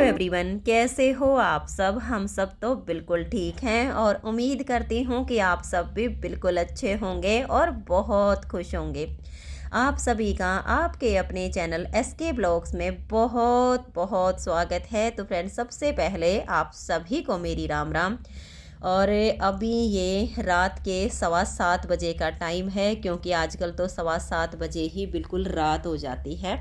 Everyone, कैसे हो आप सब। हम सब तो बिल्कुल ठीक हैं और उम्मीद करती हूँ कि आप सब भी बिल्कुल अच्छे होंगे और बहुत खुश होंगे। आप सभी का आपके अपने चैनल एसके ब्लॉग्स में बहुत बहुत स्वागत है। तो फ्रेंड्स, सबसे पहले आप सभी को मेरी राम राम। और अभी ये रात के 7:15 बजे का टाइम है, क्योंकि आजकल तो 7:15 बजे ही बिल्कुल रात हो जाती है।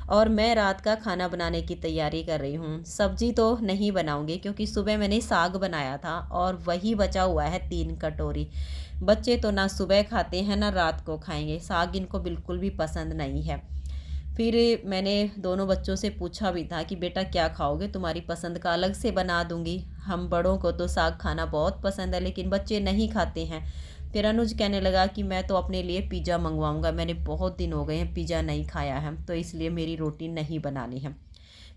और मैं रात का खाना बनाने की तैयारी कर रही हूँ। सब्जी तो नहीं बनाऊँगी, क्योंकि सुबह मैंने साग बनाया था और वही बचा हुआ है 3 कटोरी। बच्चे तो ना सुबह खाते हैं ना रात को खाएंगे, साग इनको बिल्कुल भी पसंद नहीं है। फिर मैंने दोनों बच्चों से पूछा भी था कि बेटा क्या खाओगे, तुम्हारी पसंद का अलग से बना दूंगी। हम बड़ों को तो साग खाना बहुत पसंद है, लेकिन बच्चे नहीं खाते हैं। फिर अनुज कहने लगा कि मैं तो अपने लिए पिज़्ज़ा मंगवाऊंगा, मैंने बहुत दिन हो गए हैं पिज़्ज़ा नहीं खाया है, तो इसलिए मेरी रोटी नहीं बनानी है।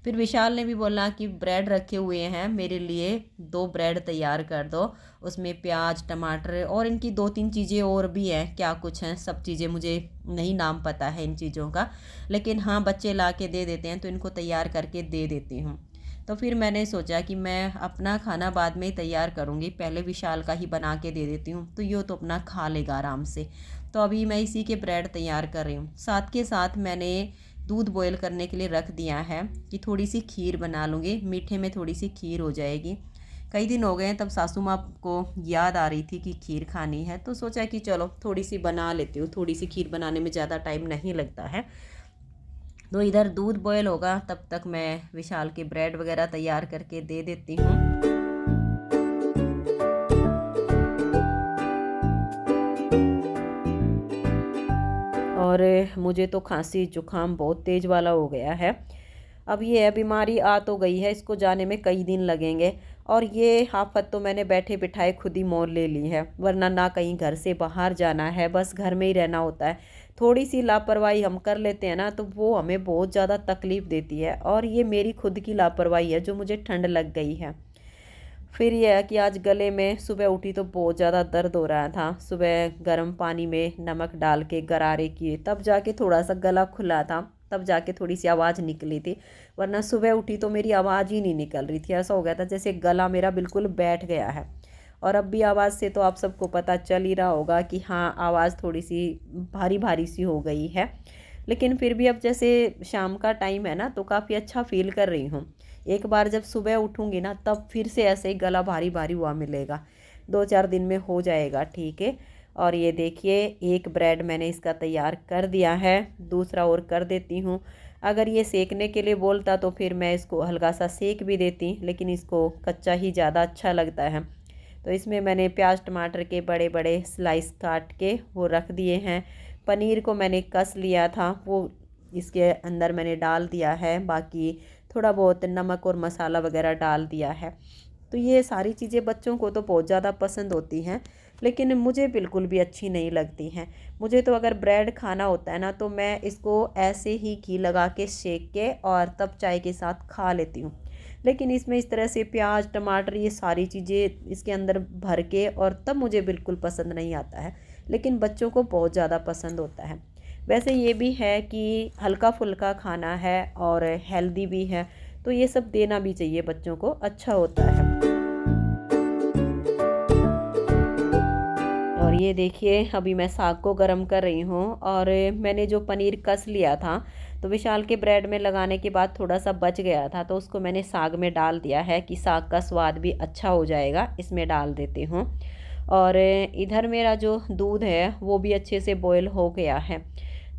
फिर विशाल ने भी बोला कि ब्रेड रखे हुए हैं, मेरे लिए 2 ब्रेड तैयार कर दो, उसमें प्याज टमाटर और इनकी 2-3 चीज़ें और भी हैं, क्या कुछ हैं, सब चीज़ें मुझे नहीं नाम पता है इन चीज़ों का। लेकिन हाँ, बच्चे ला के दे देते हैं तो इनको तैयार करके दे देती हूँ। तो फिर मैंने सोचा कि मैं अपना खाना बाद में ही तैयार करूँगी, पहले विशाल का ही बना के दे देती हूँ, तो ये तो अपना खा लेगा आराम से। तो अभी मैं इसी के ब्रेड तैयार कर रही हूँ। साथ के साथ मैंने दूध बॉयल करने के लिए रख दिया है कि थोड़ी सी खीर बना लूँगी, मीठे में थोड़ी सी खीर हो जाएगी। कई दिन हो गए हैं, तब सासू माँ को याद आ रही थी कि खीर खानी है, तो सोचा कि चलो थोड़ी सी बना लेती हूँ। थोड़ी सी खीर बनाने में ज़्यादा टाइम नहीं लगता है। तो इधर दूध बॉयल होगा, तब तक मैं विशाल के ब्रेड वगैरह तैयार करके दे देती हूँ। और मुझे तो खांसी जुकाम बहुत तेज़ वाला हो गया है। अब ये है, बीमारी आ तो गई है, इसको जाने में कई दिन लगेंगे। और ये आफत तो मैंने बैठे बिठाए खुद ही मोल ले ली है, वरना ना कहीं घर से बाहर जाना है, बस घर में ही रहना होता है। थोड़ी सी लापरवाही हम कर लेते हैं ना, तो वो हमें बहुत ज़्यादा तकलीफ़ देती है। और ये मेरी खुद की लापरवाही है जो मुझे ठंड लग गई है। फिर यह है कि आज गले में सुबह उठी तो बहुत ज़्यादा दर्द हो रहा था। सुबह गर्म पानी में नमक डाल के गरारे किए, तब जाके थोड़ा सा गला खुला था, तब जाके थोड़ी सी आवाज़ निकली थी। वरना सुबह उठी तो मेरी आवाज़ ही नहीं निकल रही थी, ऐसा हो गया था जैसे गला मेरा बिल्कुल बैठ गया है। और अब भी आवाज़ से तो आप सबको पता चल ही रहा होगा कि हाँ, आवाज़ थोड़ी सी भारी भारी सी हो गई है। लेकिन फिर भी अब जैसे शाम का टाइम है ना, तो काफ़ी अच्छा फील कर रही हूँ। एक बार जब सुबह उठूँगी ना, तब फिर से ऐसे ही गला भारी भारी हुआ मिलेगा। 2-4 दिन में हो जाएगा ठीक है। और ये देखिए, एक ब्रेड मैंने इसका तैयार कर दिया है, दूसरा और कर देती हूँ। अगर ये सेकने के लिए बोलता तो फिर मैं इसको हल्का सा सेक भी देती, लेकिन इसको कच्चा ही ज़्यादा अच्छा लगता है। तो इसमें मैंने प्याज टमाटर के बड़े बड़े स्लाइस काट के वो रख दिए हैं। पनीर को मैंने कस लिया था, वो इसके अंदर मैंने डाल दिया है। बाकी थोड़ा बहुत नमक और मसाला वगैरह डाल दिया है। तो ये सारी चीज़ें बच्चों को तो बहुत ज़्यादा पसंद होती हैं, लेकिन मुझे बिल्कुल भी अच्छी नहीं लगती हैं। मुझे तो अगर ब्रेड खाना होता है ना, तो मैं इसको ऐसे ही घी लगा के सेक के और तब चाय के साथ खा लेती हूँ। लेकिन इसमें इस तरह से प्याज टमाटर ये सारी चीज़ें इसके अंदर भर के और तब मुझे बिल्कुल पसंद नहीं आता है। लेकिन बच्चों को बहुत ज़्यादा पसंद होता है। वैसे ये भी है कि हल्का फुल्का खाना है और हेल्दी भी है, तो ये सब देना भी चाहिए बच्चों को, अच्छा होता है। और ये देखिए, अभी मैं साग को गरम कर रही हूँ। और मैंने जो पनीर कस लिया था, तो विशाल के ब्रेड में लगाने के बाद थोड़ा सा बच गया था, तो उसको मैंने साग में डाल दिया है कि साग का स्वाद भी अच्छा हो जाएगा, इसमें डाल देती हूँ। और इधर मेरा जो दूध है वो भी अच्छे से बॉयल हो गया है।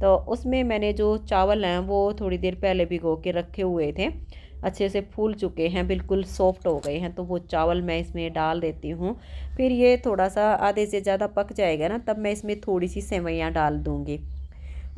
तो उसमें मैंने जो चावल हैं वो थोड़ी देर पहले भिगो के रखे हुए थे, अच्छे से फूल चुके हैं, बिल्कुल सॉफ्ट हो गए हैं, तो वो चावल मैं इसमें डाल देती हूँ। फिर ये थोड़ा सा आधे से ज़्यादा पक जाएगा ना, तब मैं इसमें थोड़ी सी सेवइयाँ डाल दूँगी।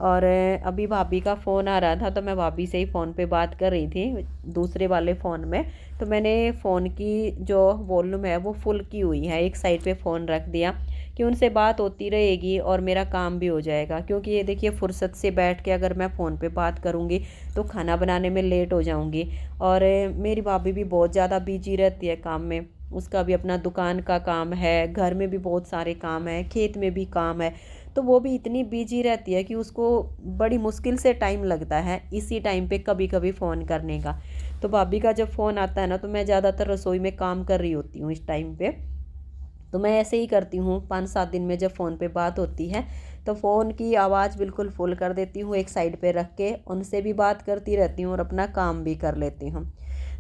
और अभी भाभी का फ़ोन आ रहा था, तो मैं भाभी से ही फ़ोन पे बात कर रही थी दूसरे वाले फ़ोन में। तो मैंने फ़ोन की जो वॉल्यूम है वो फुल की हुई है, एक साइड पे फ़ोन रख दिया कि उनसे बात होती रहेगी और मेरा काम भी हो जाएगा। क्योंकि ये देखिए, फुर्सत से बैठ के अगर मैं फ़ोन पे बात करूँगी तो खाना बनाने में लेट हो जाऊँगी। और मेरी भाभी भी बहुत ज़्यादा बिजी रहती है काम में, उसका भी अपना दुकान का काम है, घर में भी बहुत सारे काम है, खेत में भी काम है। तो वो भी इतनी बिजी रहती है कि उसको बड़ी मुश्किल से टाइम लगता है इसी टाइम पे कभी कभी फ़ोन करने का। तो भाभी का जब फ़ोन आता है ना, तो मैं ज़्यादातर रसोई में काम कर रही होती हूँ इस टाइम पे। तो मैं ऐसे ही करती हूँ, 5-7 दिन में जब फ़ोन पे बात होती है तो फ़ोन की आवाज़ बिल्कुल फुल कर देती हूँ, एक साइड पे रख के उनसे भी बात करती रहती हूँ और अपना काम भी कर लेती हूँ।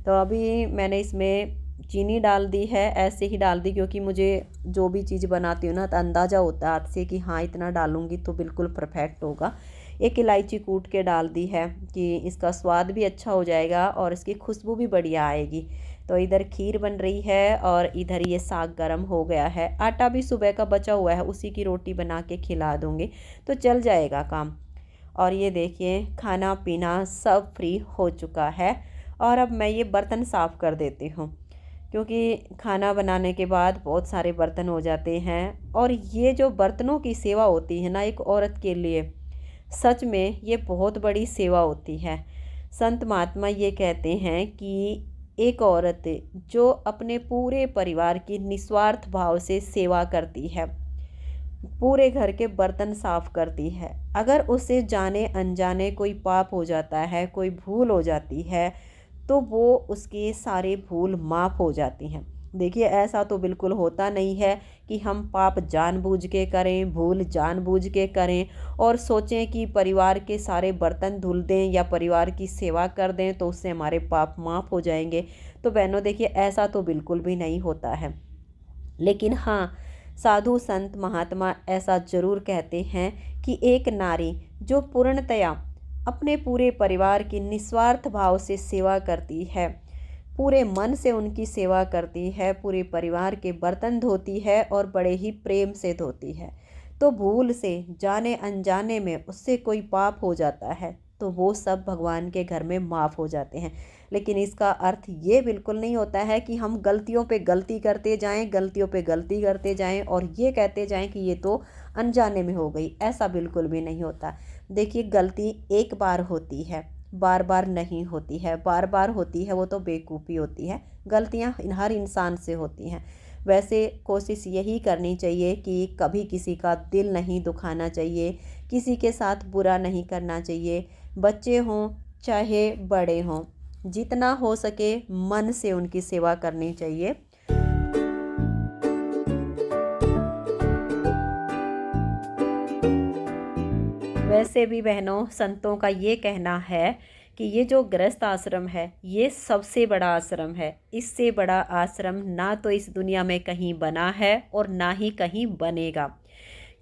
तो अभी मैंने इसमें चीनी डाल दी है, ऐसे ही डाल दी क्योंकि मुझे जो भी चीज़ बनाती हूँ ना तो अंदाज़ा होता है हाथ से कि हाँ इतना डालूँगी तो बिल्कुल परफेक्ट होगा। एक इलायची कूट के डाल दी है कि इसका स्वाद भी अच्छा हो जाएगा और इसकी खुशबू भी बढ़िया आएगी। तो इधर खीर बन रही है और इधर ये साग गरम हो गया है। आटा भी सुबह का बचा हुआ है, उसी की रोटी बना के खिला दूँगी तो चल जाएगा काम। और ये देखिए खाना पीना सब फ्री हो चुका है और अब मैं ये बर्तन साफ़ कर देती हूँ, क्योंकि खाना बनाने के बाद बहुत सारे बर्तन हो जाते हैं। और ये जो बर्तनों की सेवा होती है ना एक औरत के लिए, सच में ये बहुत बड़ी सेवा होती है। संत महात्मा ये कहते हैं कि एक औरत जो अपने पूरे परिवार की निस्वार्थ भाव से सेवा करती है, पूरे घर के बर्तन साफ करती है, अगर उसे जाने अनजाने कोई पाप हो जाता है, कोई भूल हो जाती है, तो वो उसके सारे भूल माफ़ हो जाती हैं। देखिए ऐसा तो बिल्कुल होता नहीं है कि हम पाप जानबूझ के करें, भूल जानबूझ के करें और सोचें कि परिवार के सारे बर्तन धुल दें या परिवार की सेवा कर दें तो उससे हमारे पाप माफ़ हो जाएंगे। तो बहनों देखिए ऐसा तो बिल्कुल भी नहीं होता है। लेकिन हाँ, साधु संत महात्मा ऐसा जरूर कहते हैं कि एक नारी जो पूर्णतया अपने पूरे परिवार की निस्वार्थ भाव से सेवा करती है, पूरे मन से उनकी सेवा करती है, पूरे परिवार के बर्तन धोती है और बड़े ही प्रेम से धोती है, तो भूल से जाने अनजाने में उससे कोई पाप हो जाता है तो वो सब भगवान के घर में माफ़ हो जाते हैं। लेकिन इसका अर्थ ये बिल्कुल नहीं होता है कि हम गलतियों पे गलती करते जाएं, गलतियों पे गलती करते जाएं और ये कहते जाएं कि ये तो अनजाने में हो गई। ऐसा बिल्कुल भी नहीं होता। देखिए गलती एक बार होती है, बार बार नहीं होती है। बार बार होती है वो तो बेवकूफ़ी होती है। गलतियां हर इंसान से होती हैं। वैसे कोशिश यही करनी चाहिए कि कभी किसी का दिल नहीं दुखाना चाहिए, किसी के साथ बुरा नहीं करना चाहिए। बच्चे हों चाहे बड़े हों, जितना हो सके मन से उनकी सेवा करनी चाहिए। वैसे भी बहनों संतों का ये कहना है कि ये जो गृहस्थ आश्रम है ये सबसे बड़ा आश्रम है। इससे बड़ा आश्रम ना तो इस दुनिया में कहीं बना है और ना ही कहीं बनेगा।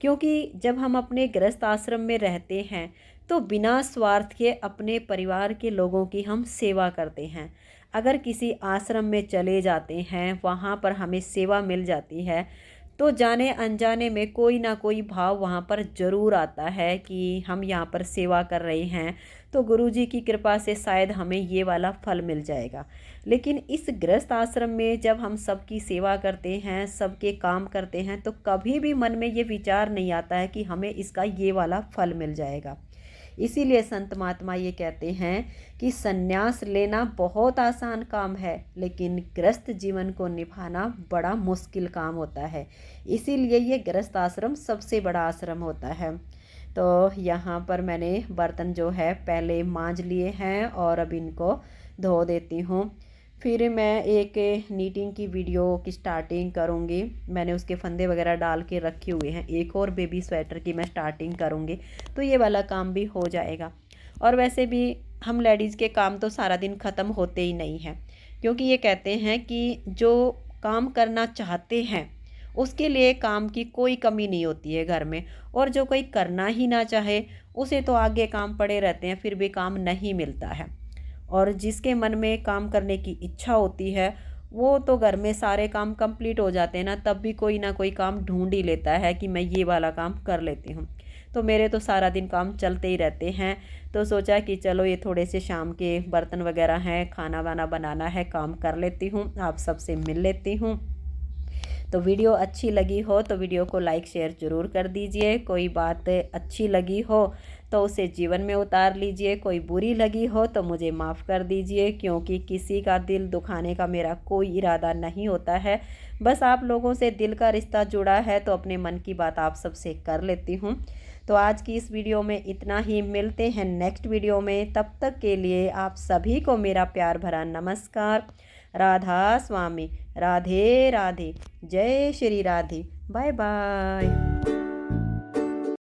क्योंकि जब हम अपने गृहस्थ आश्रम में रहते हैं तो बिना स्वार्थ के अपने परिवार के लोगों की हम सेवा करते हैं। अगर किसी आश्रम में चले जाते हैं, वहाँ पर हमें सेवा मिल जाती है, तो जाने अनजाने में कोई ना कोई भाव वहाँ पर ज़रूर आता है कि हम यहाँ पर सेवा कर रहे हैं तो गुरुजी की कृपा से शायद हमें ये वाला फल मिल जाएगा। लेकिन इस गृहस्थ आश्रम में जब हम सबकी सेवा करते हैं, सबके काम करते हैं, तो कभी भी मन में ये विचार नहीं आता है कि हमें इसका ये वाला फल मिल जाएगा। इसीलिए संत महात्मा ये कहते हैं कि संन्यास लेना बहुत आसान काम है, लेकिन गृहस्थ जीवन को निभाना बड़ा मुश्किल काम होता है। इसीलिए ये गृहस्थ आश्रम सबसे बड़ा आश्रम होता है। तो यहाँ पर मैंने बर्तन जो है पहले मांज लिए हैं और अब इनको धो देती हूँ। फिर मैं एक नीटिंग की वीडियो की स्टार्टिंग करूँगी। मैंने उसके फंदे वगैरह डाल के रखे हुए हैं। एक और बेबी स्वेटर की मैं स्टार्टिंग करूँगी तो ये वाला काम भी हो जाएगा। और वैसे भी हम लेडीज़ के काम तो सारा दिन ख़त्म होते ही नहीं हैं, क्योंकि ये कहते हैं कि जो काम करना चाहते हैं उसके लिए काम की कोई कमी नहीं होती है घर में। और जो कोई करना ही ना चाहे उसे तो आगे काम पड़े रहते हैं, फिर भी काम नहीं मिलता है। और जिसके मन में काम करने की इच्छा होती है वो तो घर में सारे काम कंप्लीट हो जाते हैं ना, तब भी कोई ना कोई काम ढूंढ ही लेता है कि मैं ये वाला काम कर लेती हूँ। तो मेरे तो सारा दिन काम चलते ही रहते हैं। तो सोचा कि चलो ये थोड़े से शाम के बर्तन वगैरह हैं, खाना वाना बनाना है, काम कर लेती हूँ, आप सबसे मिल लेती हूँ। तो वीडियो अच्छी लगी हो तो वीडियो को लाइक शेयर ज़रूर कर दीजिए। कोई बात अच्छी लगी हो तो उसे जीवन में उतार लीजिए, कोई बुरी लगी हो तो मुझे माफ़ कर दीजिए, क्योंकि किसी का दिल दुखाने का मेरा कोई इरादा नहीं होता है। बस आप लोगों से दिल का रिश्ता जुड़ा है तो अपने मन की बात आप सबसे कर लेती हूँ। तो आज की इस वीडियो में इतना ही, मिलते हैं नेक्स्ट वीडियो में। तब तक के लिए आप सभी को मेरा प्यार भरा नमस्कार। राधा स्वामी, राधे राधे, जय श्री राधे, बाय बाय।